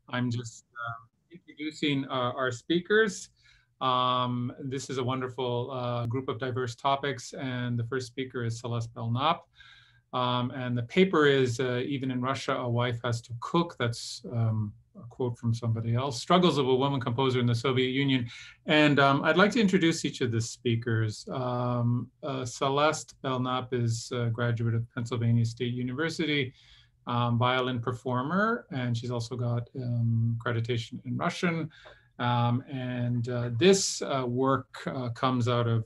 I'm just introducing our speakers. This is a wonderful group of diverse topics, and the first speaker is Celeste Belknap. And the paper is Even in Russia, a Wife Has to Cook. That's a quote from somebody else. Struggles of a Woman Composer in the Soviet Union. And I'd like to introduce each of the speakers. Celeste Belknap is a graduate of Pennsylvania State University, violin performer, and she's also got accreditation in Russian. This work comes out of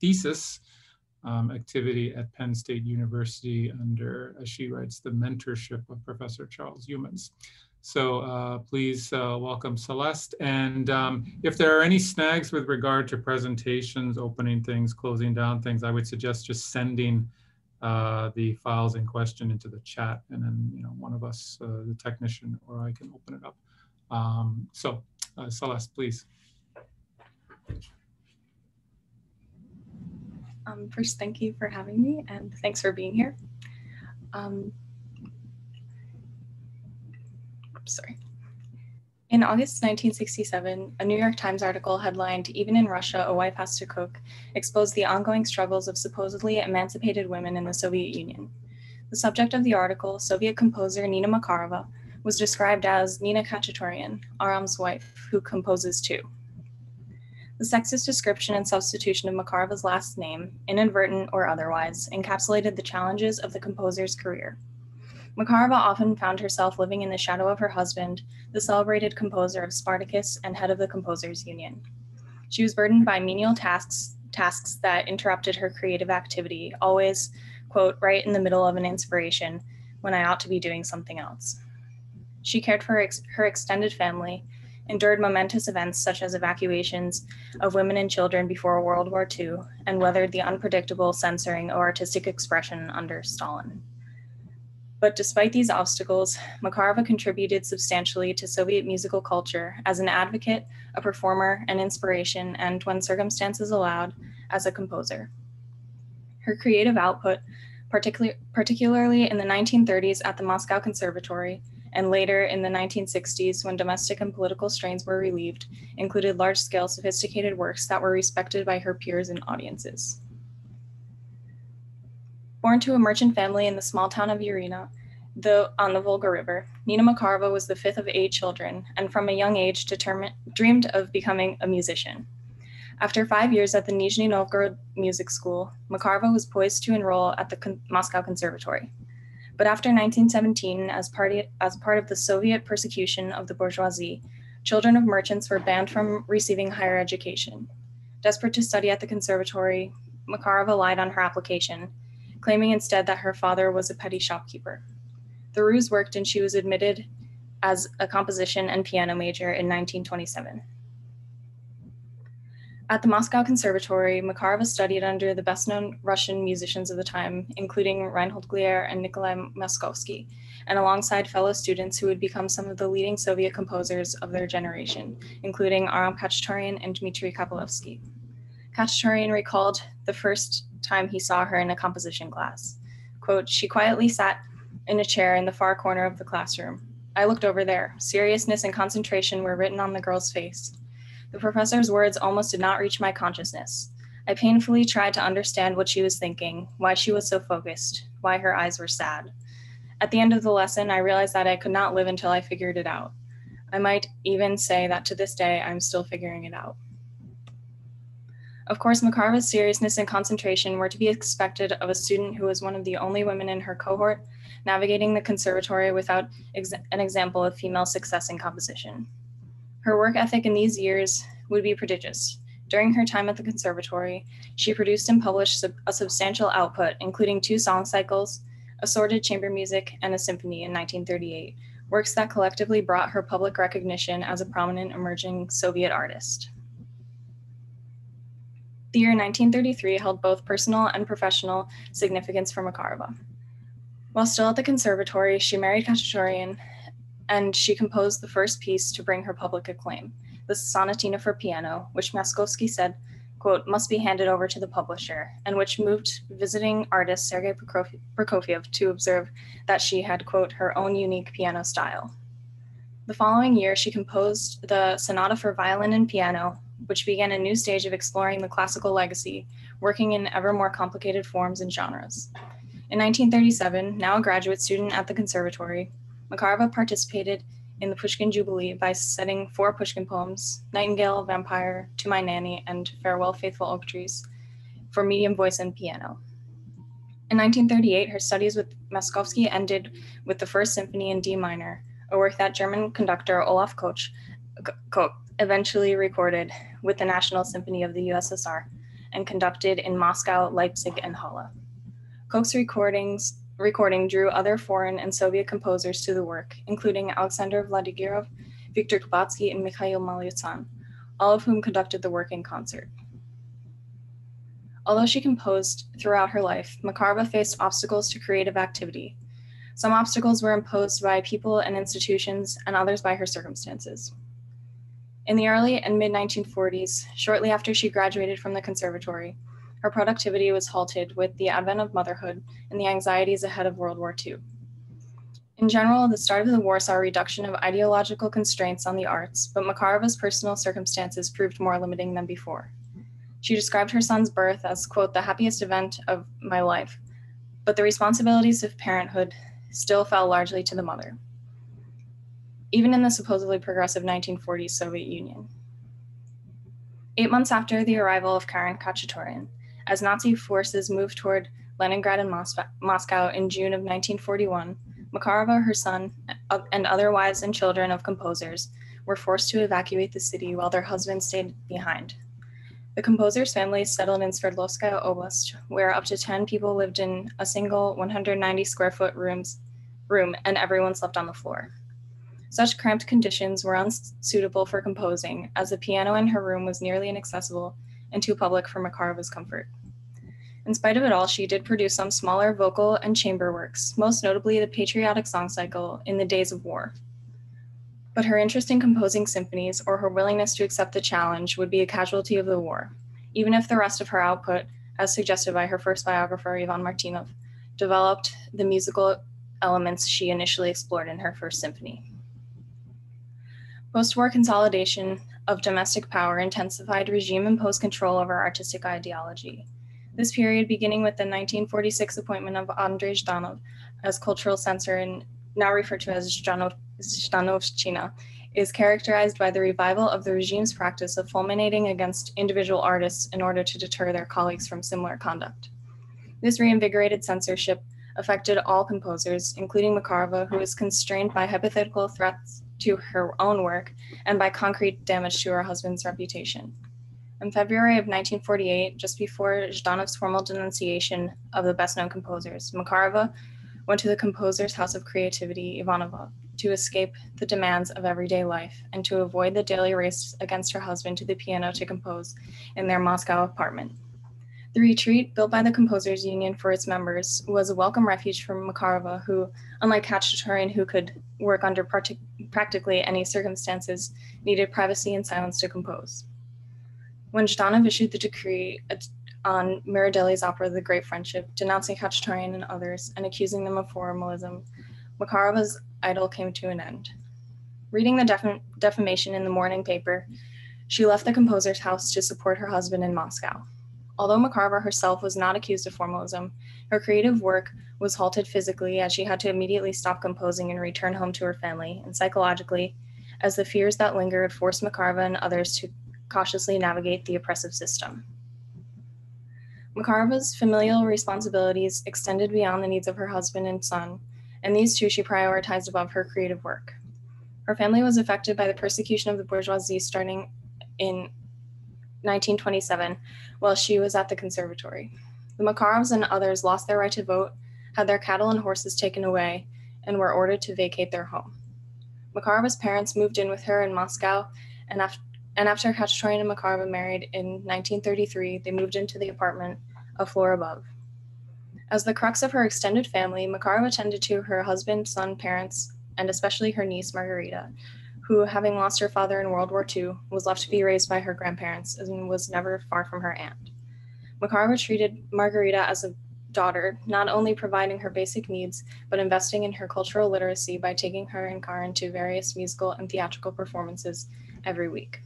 thesis activity at Penn State University under, as she writes, the mentorship of Professor Charles Humans. So please welcome Celeste. And if there are any snags with regard to presentations, opening things, closing down things, I would suggest just sending the files in question into the chat, and then one of us, the technician, or I can open it up. Celeste, please. First, thank you for having me, and thanks for being here. Sorry. In August 1967, a New York Times article headlined, "Even in Russia, a Wife Has to Cook," exposed the ongoing struggles of supposedly emancipated women in the Soviet Union. The subject of the article, Soviet composer Nina Makarova, was described as Nina Khachaturian, Aram's wife, who composes too. The sexist description and substitution of Makarova's last name, inadvertent or otherwise, encapsulated the challenges of the composer's career. Makarova often found herself living in the shadow of her husband, the celebrated composer of Spartacus and head of the Composers Union. She was burdened by menial tasks that interrupted her creative activity, always, quote, right in the middle of an inspiration when I ought to be doing something else. She cared for her extended family, endured momentous events such as evacuations of women and children before World War II, and weathered the unpredictable censoring of artistic expression under Stalin. But despite these obstacles, Makarova contributed substantially to Soviet musical culture as an advocate, a performer, an inspiration, and, when circumstances allowed, as a composer. Her creative output, particularly in the 1930s at the Moscow Conservatory, and later in the 1960s when domestic and political strains were relieved, included large-scale sophisticated works that were respected by her peers and audiences. Born to a merchant family in the small town of Urina, on the Volga River, Nina Makarova was the fifth of 8 children, and from a young age dreamed of becoming a musician. After 5 years at the Nizhny Novgorod Music School, Makarova was poised to enroll at the Moscow Conservatory. But after 1917, as part of the Soviet persecution of the bourgeoisie, children of merchants were banned from receiving higher education. Desperate to study at the conservatory, Makarova lied on her application, claiming instead that her father was a petty shopkeeper. The ruse worked, and she was admitted as a composition and piano major in 1927. At the Moscow Conservatory, Makarova studied under the best-known Russian musicians of the time, including Reinhold Glier and Nikolai Moskovsky, and alongside fellow students who would become some of the leading Soviet composers of their generation, including Aram Khachaturian and Dmitry Kapelovsky. Khachaturian recalled the first time he saw her in a composition class. Quote, "She quietly sat in a chair in the far corner of the classroom. I looked over there. Seriousness and concentration were written on the girl's face. The professor's words almost did not reach my consciousness. I painfully tried to understand what she was thinking, why she was so focused, why her eyes were sad. At the end of the lesson, I realized that I could not live until I figured it out. I might even say that to this day, I'm still figuring it out." Of course, Makarova's seriousness and concentration were to be expected of a student who was one of the only women in her cohort navigating the conservatory without an example of female success in composition. Her work ethic in these years would be prodigious. During her time at the conservatory, she produced and published a substantial output, including 2 song cycles, assorted chamber music, and a symphony in 1938, works that collectively brought her public recognition as a prominent emerging Soviet artist. The year 1933 held both personal and professional significance for Makarova. While still at the conservatory, she married Khachaturian, and she composed the first piece to bring her public acclaim, the Sonatina for Piano, which Moskovsky said, quote, "must be handed over to the publisher," and which moved visiting artist Sergei Prokofiev to observe that she had, quote, "her own unique piano style." The following year, she composed the Sonata for Violin and Piano, which began a new stage of exploring the classical legacy, working in ever more complicated forms and genres. In 1937, now a graduate student at the conservatory, Makarova participated in the Pushkin Jubilee by setting 4 Pushkin poems, Nightingale, Vampire, To My Nanny, and Farewell Faithful Oak Trees, for medium voice and piano. In 1938, her studies with Maskovsky ended with the First Symphony in D minor, a work that German conductor Olaf Koch eventually recorded with the National Symphony of the USSR and conducted in Moscow, Leipzig, and Halle. Koch's recording drew other foreign and Soviet composers to the work, including Alexander Vladimирov, Viktor Kubatsky, and Mikhail Malyutsyan, all of whom conducted the work in concert. Although she composed throughout her life, Makarova faced obstacles to creative activity. Some obstacles were imposed by people and institutions, and others by her circumstances. In the early and mid-1940s, shortly after she graduated from the conservatory, her productivity was halted with the advent of motherhood and the anxieties ahead of World War II. In general, the start of the war saw a reduction of ideological constraints on the arts, but Makarova's personal circumstances proved more limiting than before. She described her son's birth as, quote, the happiest event of my life, but the responsibilities of parenthood still fell largely to the mother, even in the supposedly progressive 1940s Soviet Union. 8 months after the arrival of Karen Khachaturian, as Nazi forces moved toward Leningrad and Moscow in June of 1941, Makarova, her son, and other wives and children of composers were forced to evacuate the city while their husbands stayed behind. The composer's family settled in Sverdlovskaya Oblast, where up to 10 people lived in a single 190 square foot room, and everyone slept on the floor. Such cramped conditions were unsuitable for composing, as the piano in her room was nearly inaccessible and too public for Makarova's comfort. In spite of it all, she did produce some smaller vocal and chamber works, most notably the patriotic song cycle in the days of war. But her interest in composing symphonies or her willingness to accept the challenge would be a casualty of the war, even if the rest of her output, as suggested by her first biographer, Ivan Martynov, developed the musical elements she initially explored in her first symphony. Post-war consolidation of domestic power intensified regime-imposed control over artistic ideology. This period, beginning with the 1946 appointment of Andrei Zhdanov as cultural censor and now referred to as Zhdanovщина, is characterized by the revival of the regime's practice of fulminating against individual artists in order to deter their colleagues from similar conduct. This reinvigorated censorship affected all composers, including Makarova, who was constrained by hypothetical threats to her own work and by concrete damage to her husband's reputation. In February of 1948, just before Zhdanov's formal denunciation of the best-known composers, Makarova went to the composer's house of creativity, Ivanova, to escape the demands of everyday life and to avoid the daily race against her husband to the piano to compose in their Moscow apartment. The retreat, built by the Composers Union for its members, was a welcome refuge for Makarova, who, unlike Khachaturian, who could work under practically any circumstances, needed privacy and silence to compose. When Zhdanov issued the decree on Mirabelli's opera The Great Friendship, denouncing Khachaturian and others and accusing them of formalism, Makarova's idyll came to an end. Reading the defamation in the morning paper, she left the composer's house to support her husband in Moscow. Although Makarova herself was not accused of formalism, her creative work was halted physically as she had to immediately stop composing and return home to her family, and psychologically, as the fears that lingered forced Makarova and others to cautiously navigate the oppressive system. Makarova's familial responsibilities extended beyond the needs of her husband and son, and these two she prioritized above her creative work. Her family was affected by the persecution of the bourgeoisie starting in 1927 while she was at the conservatory. The Makarovs and others lost their right to vote, had their cattle and horses taken away, and were ordered to vacate their home. Makarova's parents moved in with her in Moscow, and after Khachaturian and Makarova married in 1933, they moved into the apartment a floor above. As the crux of her extended family, Makarova tended to her husband, son, parents, and especially her niece, Margarita, who, having lost her father in World War II, was left to be raised by her grandparents and was never far from her aunt. Makarova treated Margarita as a daughter, not only providing her basic needs, but investing in her cultural literacy by taking her and Karen to various musical and theatrical performances every week.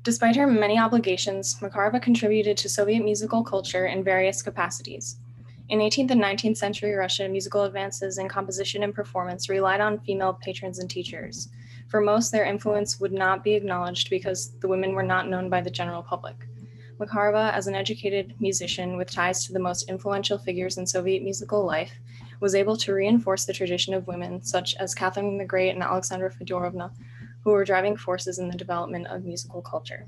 Despite her many obligations, Makarova contributed to Soviet musical culture in various capacities. In 18th and 19th century Russia, musical advances in composition and performance relied on female patrons and teachers. For most, their influence would not be acknowledged because the women were not known by the general public. Makarova, as an educated musician with ties to the most influential figures in Soviet musical life, was able to reinforce the tradition of women such as Catherine the Great and Alexandra Fedorovna, who were driving forces in the development of musical culture.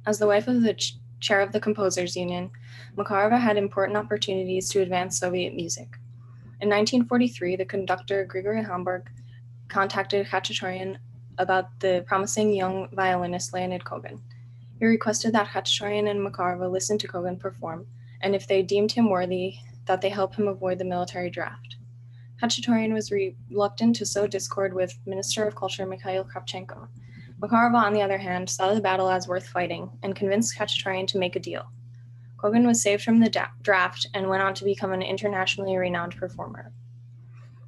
As the wife of the chair of the Composers Union, Makarova had important opportunities to advance Soviet music. In 1943, the conductor Grigory Hamburg contacted Khachaturian about the promising young violinist Leonid Kogan. He requested that Khachaturian and Makarova listen to Kogan perform, and if they deemed him worthy, that they help him avoid the military draft. Khachaturian was reluctant to sow discord with Minister of Culture Mikhail Kravchenko. Makarova, on the other hand, saw the battle as worth fighting and convinced Khachaturian to make a deal. Kogan was saved from the draft and went on to become an internationally renowned performer.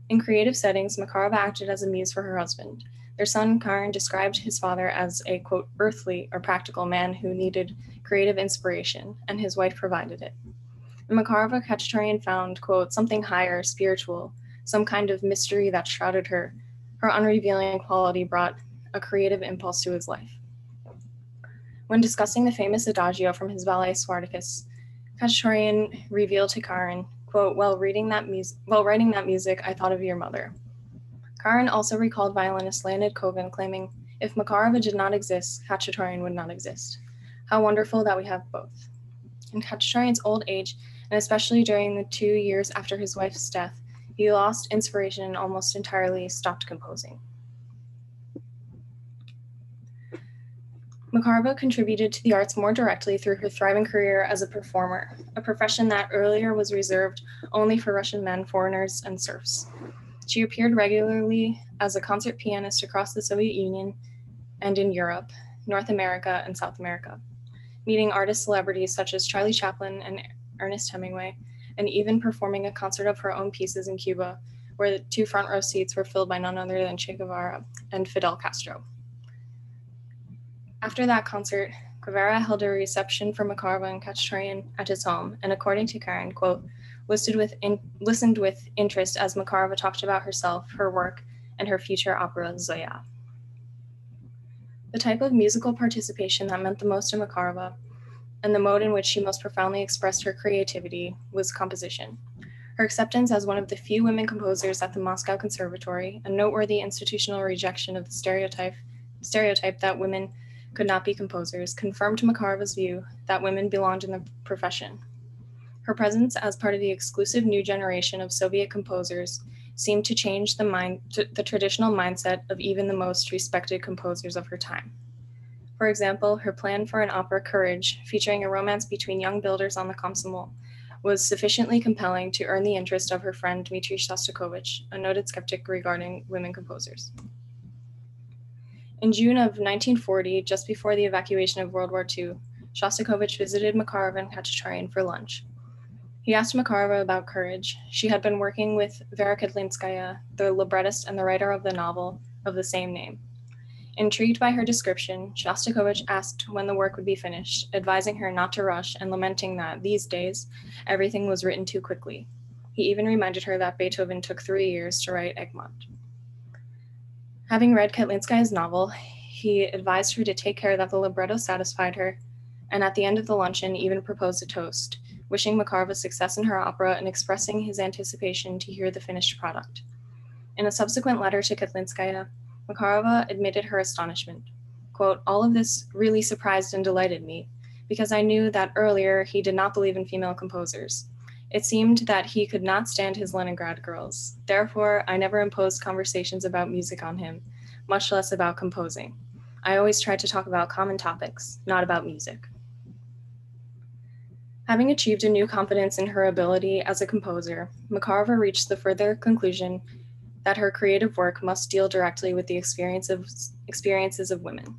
In creative settings, Makarova acted as a muse for her husband. Their son, Karen, described his father as a, quote, earthly or practical man who needed creative inspiration, and his wife provided it. In Makarova, Khachaturian found, quote, something higher, spiritual, some kind of mystery that shrouded her. Her unrevealing quality brought a creative impulse to his life. When discussing the famous adagio from his ballet Spartacus, Khachaturian revealed to Karen, quote, while writing that music, I thought of your mother. Karen also recalled violinist Leonid Kogan claiming, if Makarova did not exist, Khachaturian would not exist. How wonderful that we have both. In Khachaturian's old age, and especially during the 2 years after his wife's death, he lost inspiration and almost entirely stopped composing. Makarova contributed to the arts more directly through her thriving career as a performer, a profession that earlier was reserved only for Russian men, foreigners, and serfs. She appeared regularly as a concert pianist across the Soviet Union and in Europe, North America, and South America, meeting artist celebrities such as Charlie Chaplin and Ernest Hemingway, and even performing a concert of her own pieces in Cuba, where the 2 front row seats were filled by none other than Che Guevara and Fidel Castro. After that concert, Guevara held a reception for Makarova and Khachaturian at his home, and according to Karen, quote, listened with interest as Makarova talked about herself, her work, and her future opera, Zoya. The type of musical participation that meant the most to Makarova, and the mode in which she most profoundly expressed her creativity, was composition. Her acceptance as one of the few women composers at the Moscow Conservatory, a noteworthy institutional rejection of the stereotype that women could not be composers, confirmed Makarova's view that women belonged in the profession. Her presence as part of the exclusive new generation of Soviet composers seemed to change the traditional mindset of even the most respected composers of her time. For example, her plan for an opera, Courage, featuring a romance between young builders on the Komsomol, was sufficiently compelling to earn the interest of her friend Dmitry Shostakovich, a noted skeptic regarding women composers. In June of 1940, just before the evacuation of World War II, Shostakovich visited Makarova and Khachaturian for lunch. He asked Makarova about Courage. She had been working with Vera Kedlinskaya, the librettist and the writer of the novel of the same name. Intrigued by her description, Shostakovich asked when the work would be finished, advising her not to rush and lamenting that, these days, everything was written too quickly. He even reminded her that Beethoven took 3 years to write Egmont. Having read Kedlinskaya's novel, he advised her to take care that the libretto satisfied her, and at the end of the luncheon even proposed a toast, wishing Makarova success in her opera and expressing his anticipation to hear the finished product. In a subsequent letter to Kedlinskaya, Makarova admitted her astonishment. Quote, all of this really surprised and delighted me, because I knew that earlier he did not believe in female composers. It seemed that he could not stand his Leningrad girls. Therefore, I never imposed conversations about music on him, much less about composing. I always tried to talk about common topics, not about music. Having achieved a new confidence in her ability as a composer, Makarova reached the further conclusion that her creative work must deal directly with the experiences of women.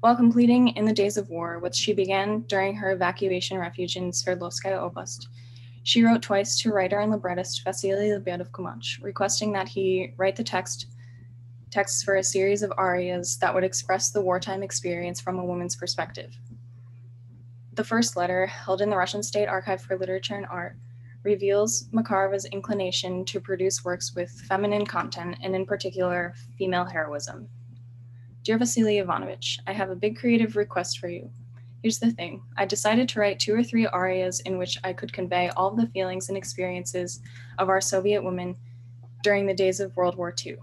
While completing In the Days of War, which she began during her evacuation refuge in Sverdlovskaya Oblast, she wrote twice to writer and librettist Vasily Lebedev-Kumach, requesting that he write the texts for a series of arias that would express the wartime experience from a woman's perspective. The first letter, held in the Russian State Archive for Literature and Art, reveals Makarova's inclination to produce works with feminine content, and in particular, female heroism. Dear Vasily Ivanovich, I have a big creative request for you. Here's the thing. I decided to write 2 or 3 arias in which I could convey all of the feelings and experiences of our Soviet women during the days of World War II.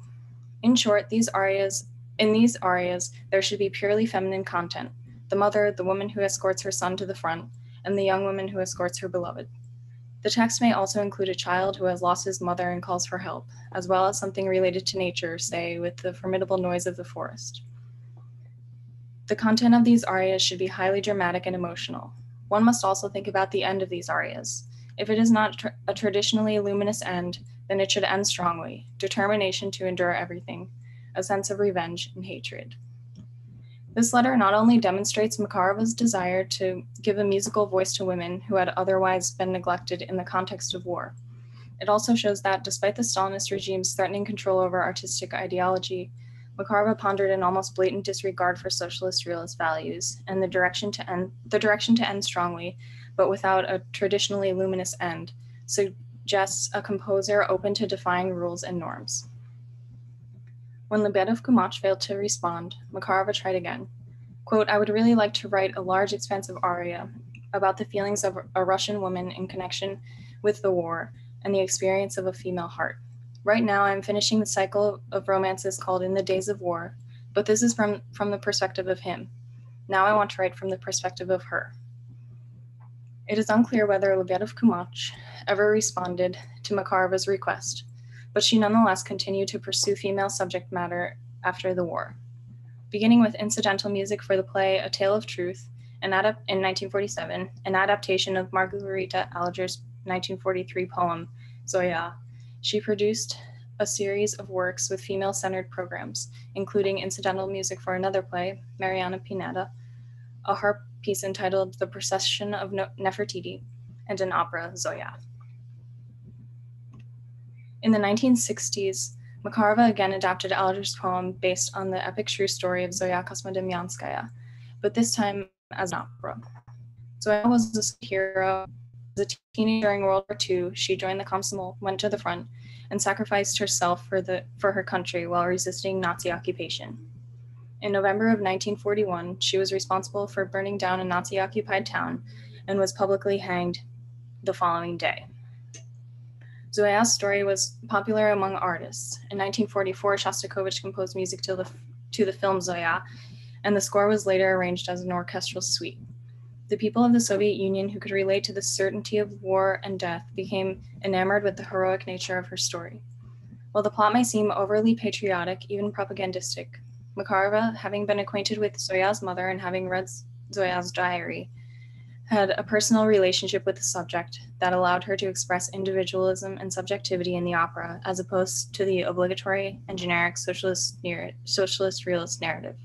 In short, in these arias, there should be purely feminine content. The mother, the woman who escorts her son to the front, and the young woman who escorts her beloved. The text may also include a child who has lost his mother and calls for help, as well as something related to nature, say, with the formidable noise of the forest. The content of these arias should be highly dramatic and emotional. One must also think about the end of these arias. If it is not a traditionally luminous end, then it should end strongly, determination to endure everything, a sense of revenge and hatred. This letter not only demonstrates Makarova's desire to give a musical voice to women who had otherwise been neglected in the context of war. It also shows that despite the Stalinist regime's threatening control over artistic ideology, Makarova pondered an almost blatant disregard for socialist realist values and the direction to end strongly, but without a traditionally luminous end, suggests a composer open to defying rules and norms. When Lebedev-Kumach failed to respond, Makarova tried again. Quote, I would really like to write a large, expansive aria about the feelings of a Russian woman in connection with the war and the experience of a female heart. Right now, I'm finishing the cycle of romances called In the Days of War, but this is from the perspective of him. Now I want to write from the perspective of her. It is unclear whether Lebedev-Kumach ever responded to Makarova's request, but she nonetheless continued to pursue female subject matter after the war. Beginning with incidental music for the play A Tale of Truth in 1947, an adaptation of Margarita Alger's 1943 poem, Zoya, she produced a series of works with female-centered programs, including incidental music for another play, Mariana Pineda, a harp piece entitled The Procession of Nefertiti, and an opera, Zoya. In the 1960s, Makarova again adapted Alger's poem based on the epic true story of Zoya Kosmodemyanskaya, but this time as an opera. Zoya was a hero. As a teenager during World War II, she joined the Komsomol, went to the front, and sacrificed herself for her country while resisting Nazi occupation. In November of 1941, she was responsible for burning down a Nazi-occupied town and was publicly hanged the following day. Zoya's story was popular among artists. In 1944, Shostakovich composed music to the film Zoya, and the score was later arranged as an orchestral suite. The people of the Soviet Union who could relate to the certainty of war and death became enamored with the heroic nature of her story. While the plot may seem overly patriotic, even propagandistic, Makarova, having been acquainted with Zoya's mother and having read Zoya's diary, had a personal relationship with the subject that allowed her to express individualism and subjectivity in the opera, as opposed to the obligatory and generic socialist realist narrative.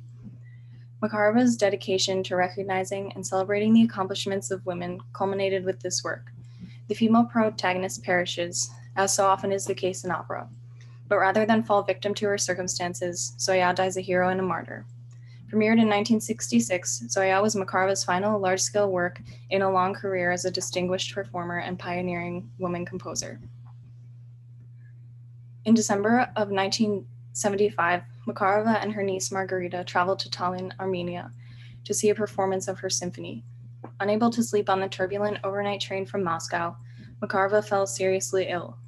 Makarova's dedication to recognizing and celebrating the accomplishments of women culminated with this work. The female protagonist perishes, as so often is the case in opera, but rather than fall victim to her circumstances, Zoya dies a hero and a martyr. Premiered in 1966, Zoya was Makarova's final large-scale work in a long career as a distinguished performer and pioneering woman composer. In December of 1975, Makarova and her niece Margarita traveled to Tallinn, Armenia, to see a performance of her symphony. Unable to sleep on the turbulent overnight train from Moscow, Makarova fell seriously ill.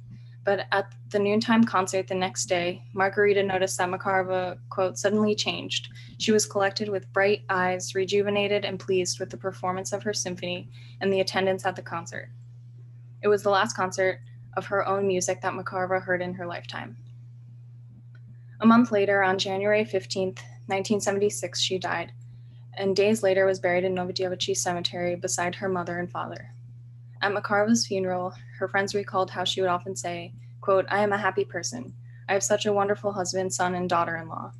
But at the noontime concert the next day, Margarita noticed that Makarova, quote, suddenly changed. She was collected with bright eyes, rejuvenated and pleased with the performance of her symphony and the attendance at the concert. It was the last concert of her own music that Makarova heard in her lifetime. A month later, on January 15th, 1976, she died, and days later was buried in Novodevichy Cemetery beside her mother and father. At Makarova's funeral, her friends recalled how she would often say, quote, I am a happy person. I have such a wonderful husband, son, and daughter-in-law.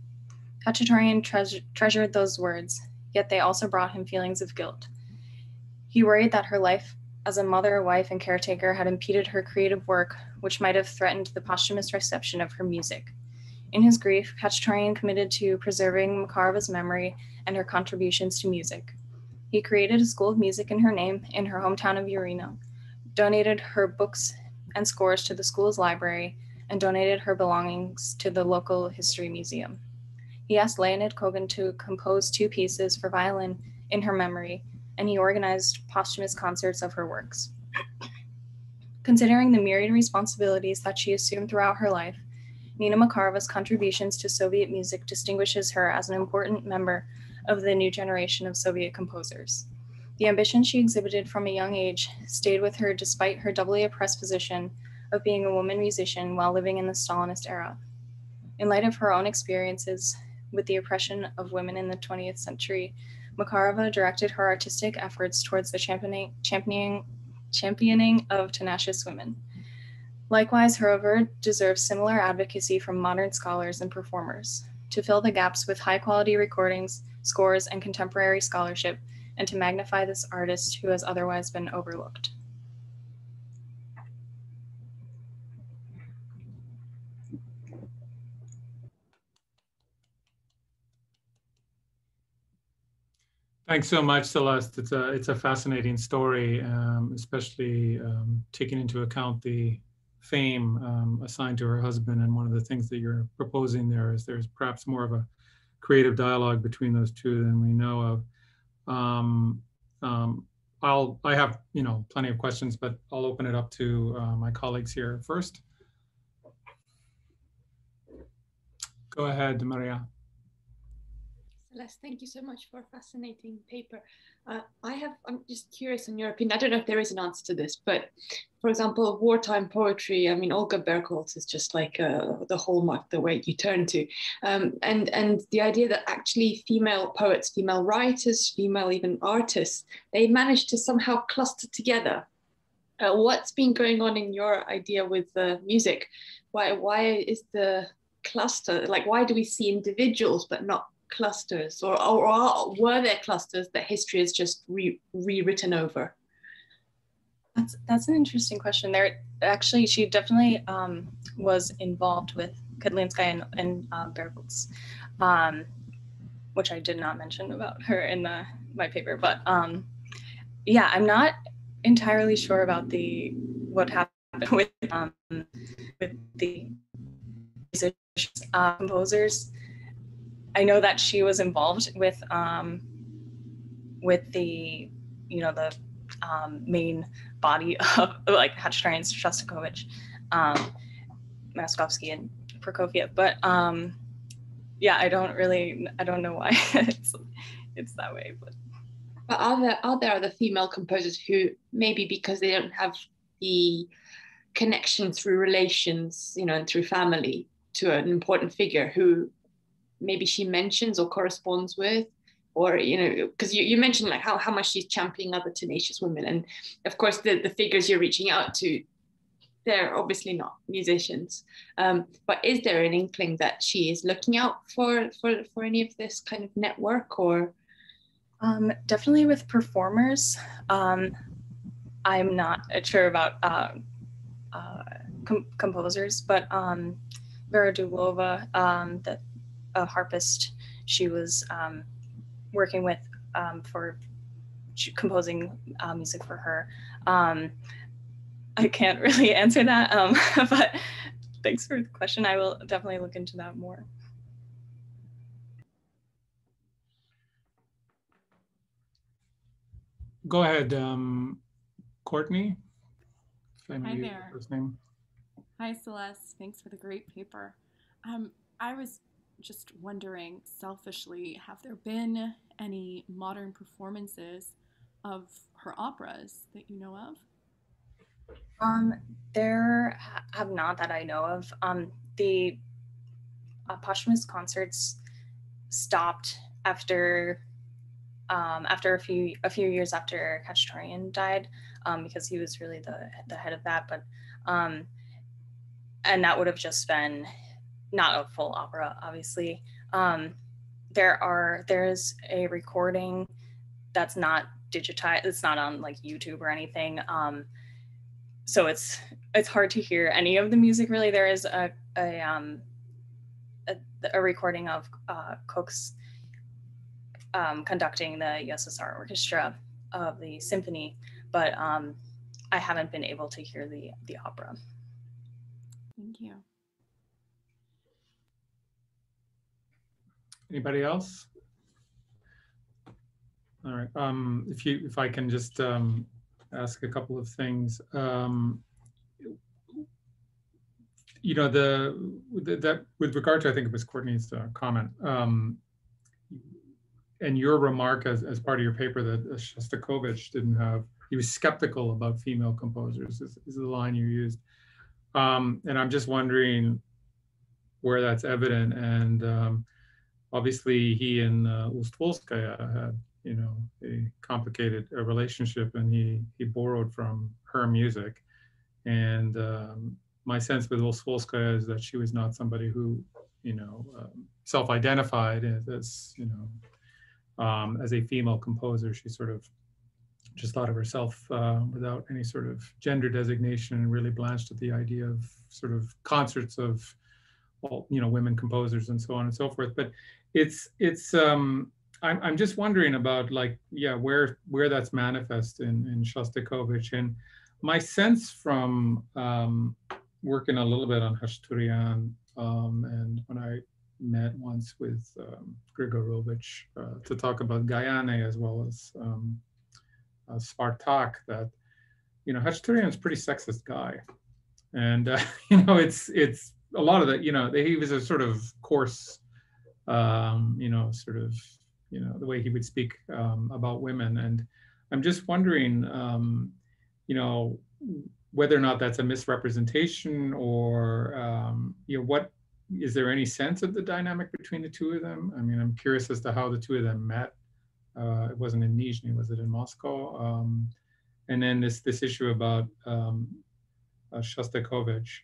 Khachaturian treasured those words. yet they also brought him feelings of guilt. He worried that her life as a mother, wife, and caretaker had impeded her creative work, which might have threatened the posthumous reception of her music. In his grief, Khachaturian committed to preserving Makarova's memory and her contributions to music. He created a school of music in her name in her hometown of Urino, donated her books and scores to the school's library, and donated her belongings to the local history museum. He asked Leonid Kogan to compose 2 pieces for violin in her memory, and he organized posthumous concerts of her works. Considering the myriad responsibilities that she assumed throughout her life, Nina Makarova's contributions to Soviet music distinguishes her as an important member of the new generation of Soviet composers. The ambition she exhibited from a young age stayed with her despite her doubly oppressed position of being a woman musician while living in the Stalinist era. In light of her own experiences with the oppression of women in the 20th century, Makarova directed her artistic efforts towards the championing of tenacious women. Likewise, her oeuvre deserves similar advocacy from modern scholars and performers to fill the gaps with high-quality recordings, scores, and contemporary scholarship, and to magnify this artist who has otherwise been overlooked. Thanks so much, Celeste. It's a fascinating story, especially taking into account the fame assigned to her husband. And one of the things that you're proposing there is there's perhaps more of a creative dialogue between those two than we know of. I have plenty of questions, but I'll open it up to my colleagues here first. Go ahead, Maria. Celeste, thank you so much for a fascinating paper. I'm just curious in your opinion. I don't know if there is an answer to this, but for example, wartime poetry, I mean, Olga Berkholz is just like the hallmark, the way you turn to. And the idea that actually female poets, female writers, female even artists, they manage to somehow cluster together. What's been going on in your idea with music? Why is the cluster, like why do we see individuals but not clusters, or were there clusters that history has just rewritten over? That's an interesting question. There actually, she definitely was involved with Kudlinskaya and Berkholz, which I did not mention about her in my paper. But yeah, I'm not entirely sure about what happened with the composers. I know that she was involved with the main body of like Khachaturian, Shostakovich, Maskovsky, and Prokofiev, but yeah, I don't know why it's that way. But are there other female composers who maybe because they don't have the connection through relations, and through family to an important figure who maybe she mentions or corresponds with, or because you mentioned like how much she's championing other tenacious women, and of course the figures you're reaching out to, they're obviously not musicians, but is there an inkling that she is looking out for any of this kind of network? Or definitely with performers. I'm not sure about composers, but Vera Dulova, a harpist, she was working with for composing music for her. I can't really answer that, but thanks for the question. I will definitely look into that more. Go ahead, Courtney. Hi there. First name. Hi, Celeste. Thanks for the great paper. I was just wondering, selfishly, have there been any modern performances of her operas that you know of? There have not that I know of. The posthumous concerts stopped after a few years after Khachaturian died, because he was really the head of that. But and that would have just been not a full opera, obviously. there is a recording that's not digitized. It's not on like YouTube or anything. So it's hard to hear any of the music really. There is a recording of Cook's conducting the USSR orchestra of the symphony, but I haven't been able to hear the opera. Thank you. Anybody else? All right. If I can just ask a couple of things. You know, that with regard to, I think it was Courtney's comment, and your remark as part of your paper that Shostakovich didn't have, he was skeptical about female composers, is the line you used. And I'm just wondering where that's evident. And obviously he and Ust-Volskaya had, you know, a complicated relationship, and he borrowed from her music. And my sense with Ust-Volskaya is that she was not somebody who, you know, self-identified as, you know, as a female composer. She sort of just thought of herself without any sort of gender designation, and really blanched at the idea of sort of concerts of all, you know, women composers and so on and so forth. But I'm just wondering about, like, yeah, where that's manifest in Shostakovich. And my sense from working a little bit on Khachaturian, and when I met once with Grigorovich to talk about Gayane as well as Spartak, that, you know, Khachaturian's a pretty sexist guy. And, you know, it's a lot of that, you know, he was a sort of coarse, you know, sort of, you know, the way he would speak about women. And I'm just wondering, you know, whether or not that's a misrepresentation, or, you know, what, is there any sense of the dynamic between the two of them? I mean, I'm curious as to how the two of them met. It wasn't in Nizhny, was it in Moscow? And then this issue about Shostakovich.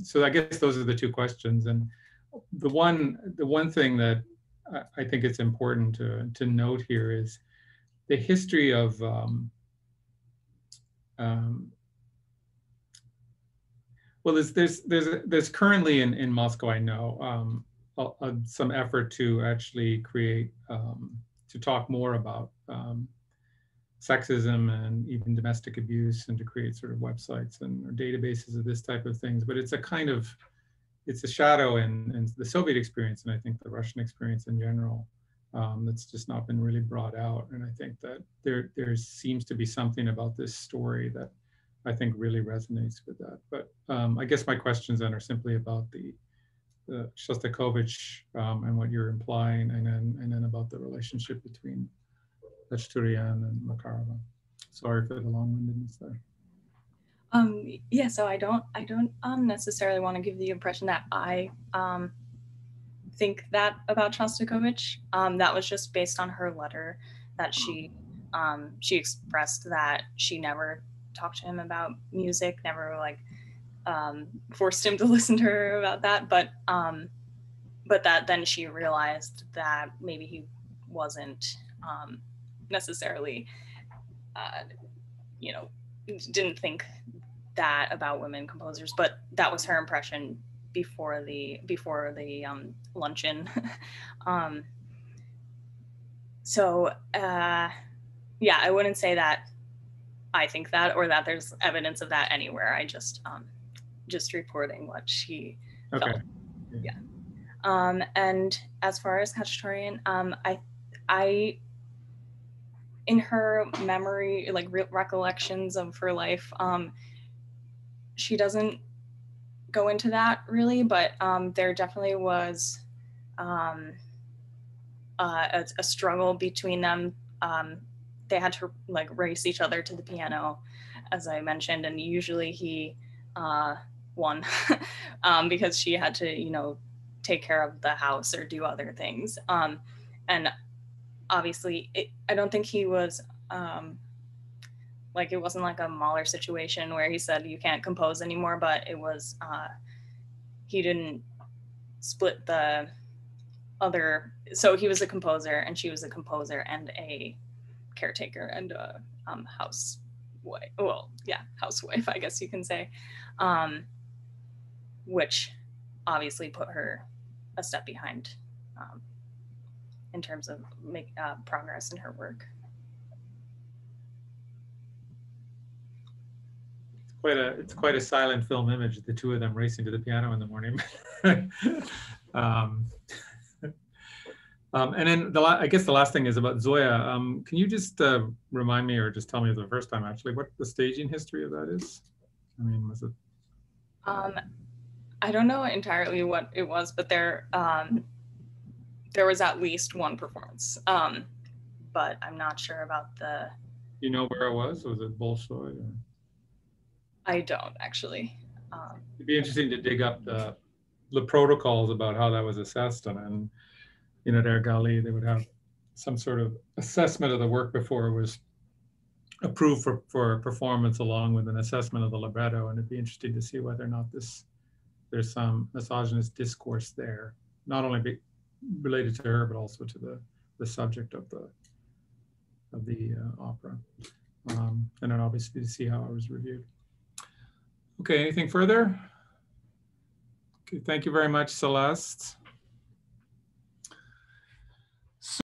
So I guess those are the two questions. And the one thing that I think it's important to note here is the history of well, there's currently in Moscow, I know, some effort to actually create, to talk more about sexism and even domestic abuse, and to create sort of websites and or databases of this type of things. But it's a kind of, it's a shadow in the Soviet experience, and I think the Russian experience in general, that's just not been really brought out. And I think that there seems to be something about this story that I think really resonates with that. But I guess my questions then are simply about the Shostakovich and what you're implying, and then about the relationship between Khachaturian and Makarova. Sorry for the long-windedness there. Yeah, so I don't necessarily want to give the impression that I think that about Shostakovich. That was just based on her letter that she expressed that she never talked to him about music, never like forced him to listen to her about that, but that then she realized that maybe he wasn't necessarily you know, didn't think that about women composers, but that was her impression before the luncheon. So yeah, I wouldn't say that I think that, or that there's evidence of that anywhere. I just reporting what she felt. Yeah. And as far as Khachaturian, I in her memory, like recollections of her life, she doesn't go into that really, but there definitely was a struggle between them. They had to like race each other to the piano, as I mentioned, and usually he won because she had to, you know, take care of the house or do other things. And obviously, I don't think he was like, it wasn't like a Mahler situation where he said you can't compose anymore, but it was he didn't split the other, so he was a composer and she was a composer and a caretaker and a housewife. Well, yeah, housewife, I guess you can say, which obviously put her a step behind in terms of progress in her work. It's quite a silent film image, the two of them racing to the piano in the morning. And then I guess the last thing is about Zoya. Can you just remind me, or just tell me the first time actually, what the staging history of that is? I mean, was it? I don't know entirely what it was, but there was at least one performance, but I'm not sure about the. You know where it was? Was it Bolshoi? Or? I don't actually. It'd be interesting to dig up the protocols about how that was assessed, and you know, at Air Gali, they would have some sort of assessment of the work before it was approved for performance, along with an assessment of the libretto. And it'd be interesting to see whether or not there's some misogynist discourse there, not only related to her, but also to the subject of the opera. And then obviously to see how it was reviewed. Okay, anything further? Okay, thank you very much, Celeste.